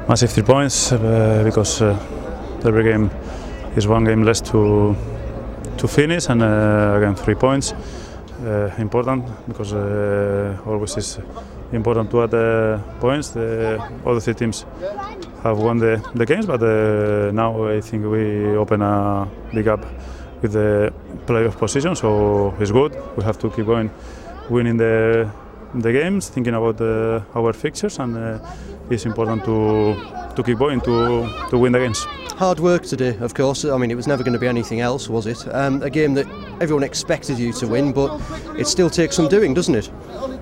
Massive 3 points because every game is one game less to finish, and again 3 points important because always is important to add points. All the 3 teams have won the games, but now I think we open a big gap with the playoff position, so it's good. We have to keep going, winning the games, thinking about our fixtures, and it's important to keep going to win the games. Hard work today, of course. I mean, it was never going to be anything else, was it? A game that everyone expected you to win, but it still takes some doing, doesn't it?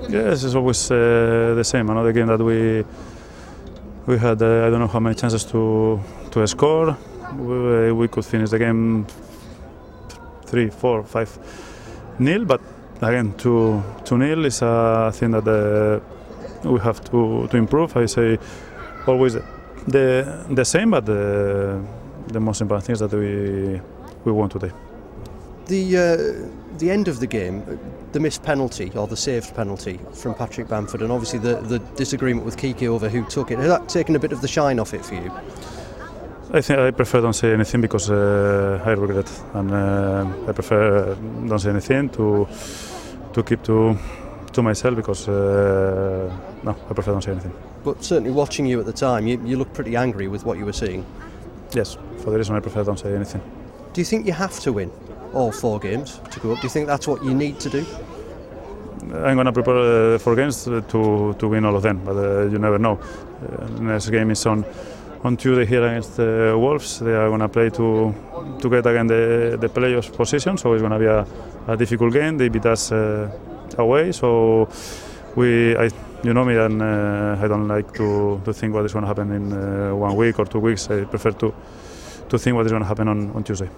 Yes, it's always the same. Another game that we had I don't know how many chances to score. We could finish the game 3, 4, 5-0, but again 2-0 is a thing that we have to improve. I say always the same, but the most important thing is that we won today. The end of the game, the missed penalty or the saved penalty from Patrick Bamford, and obviously the disagreement with Kike over who took it, has that taken a bit of the shine off it for you? I think I prefer don't say anything because I regret, and I prefer don't say anything to keep to myself because no, I prefer don't say anything. But certainly watching you at the time, you looked pretty angry with what you were seeing. Yes, for the reason I prefer don't say anything. Do you think you have to win all 4 games to go up? Do you think that's what you need to do? I'm going to prepare 4 games to win all of them, but you never know. Next game is on Tuesday here against the Wolves. They are going to play to get again the playoffs position, so it's going to be a difficult game. They beat us away, so you know me, and I don't like to think what is going to happen in 1 week or 2 weeks. I prefer to think what is going to happen on Tuesday.